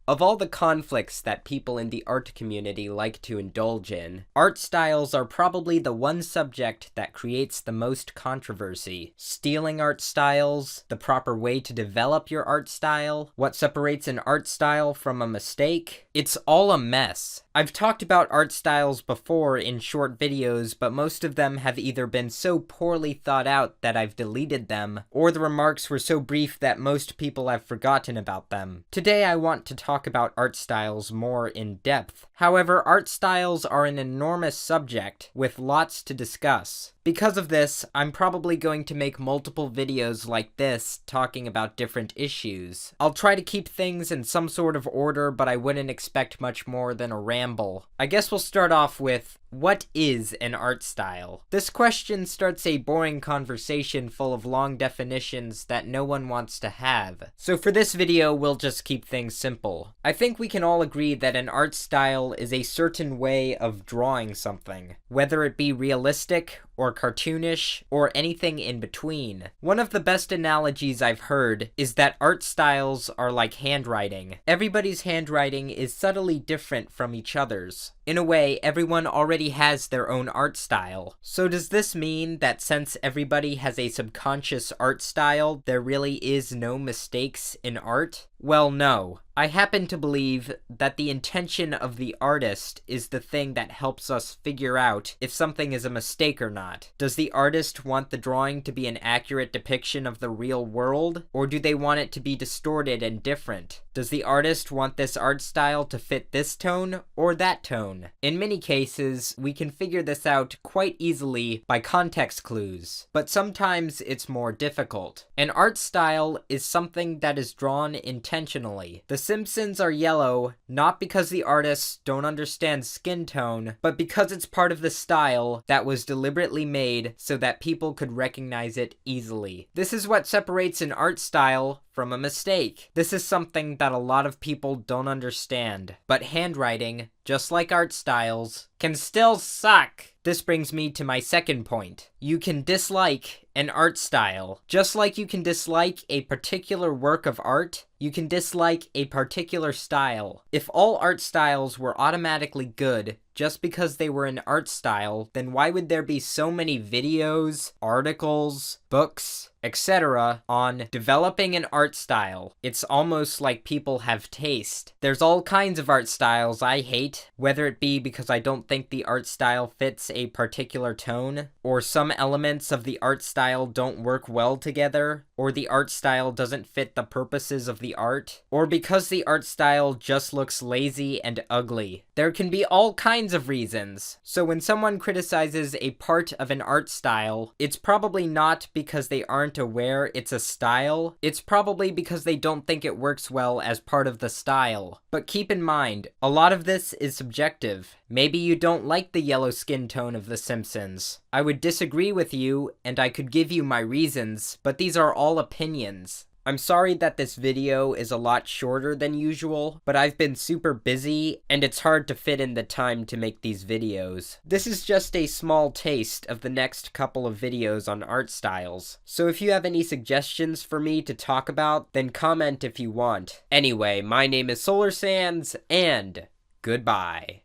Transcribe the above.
Of all the conflicts that people in the art community like to indulge in, art styles are probably the one subject that creates the most controversy. Stealing art styles, the proper way to develop your art style, what separates an art style from a mistake, it's all a mess. I've talked about art styles before in short videos, but most of them have either been so poorly thought out that I've deleted them, or the remarks were so brief that most people have forgotten about them. Today I want to talk about art styles more in depth. However, art styles are an enormous subject with lots to discuss. Because of this, I'm probably going to make multiple videos like this talking about different issues. I'll try to keep things in some sort of order, but I wouldn't expect much more than a ramble. I guess we'll start off with, what is an art style? This question starts a boring conversation full of long definitions that no one wants to have. So for this video, we'll just keep things simple. I think we can all agree that an art style is a certain way of drawing something, whether it be realistic or cartoonish, or anything in between. One of the best analogies I've heard is that art styles are like handwriting. Everybody's handwriting is subtly different from each other's. In a way, everyone already has their own art style. So does this mean that since everybody has a subconscious art style, there really is no mistakes in art? Well, no. I happen to believe that the intention of the artist is the thing that helps us figure out if something is a mistake or not. Does the artist want the drawing to be an accurate depiction of the real world, or do they want it to be distorted and different? Does the artist want this art style to fit this tone or that tone? In many cases, we can figure this out quite easily by context clues, but sometimes it's more difficult. An art style is something that is drawn intentionally. The Simpsons are yellow, not because the artists don't understand skin tone, but because it's part of the style that was deliberately made so that people could recognize it easily. This is what separates an art style from a mistake. This is something that a lot of people don't understand. But handwriting, just like art styles, can still suck. This brings me to my second point. You can dislike an art style. Just like you can dislike a particular work of art, you can dislike a particular style. If all art styles were automatically good just because they were an art style, then why would there be so many videos, articles, books, etc. on developing an art style? It's almost like people have taste. There's all kinds of art styles I hate, whether it be because I don't think the art style fits a particular tone, or some elements of the art style don't work well together, or the art style doesn't fit the purposes of the art, or because the art style just looks lazy and ugly. There can be all kinds of reasons. So when someone criticizes a part of an art style, it's probably not because they aren't aware it's a style, it's probably because they don't think it works well as part of the style. But keep in mind, a lot of this is subjective. Maybe you don't like the yellow skin tone of The Simpsons. I would disagree with you, and I could give you my reasons, but these are all opinions. I'm sorry that this video is a lot shorter than usual, but I've been super busy, and it's hard to fit in the time to make these videos. This is just a small taste of the next couple of videos on art styles, so if you have any suggestions for me to talk about, then comment if you want. Anyway, my name is Solar Sands, and goodbye.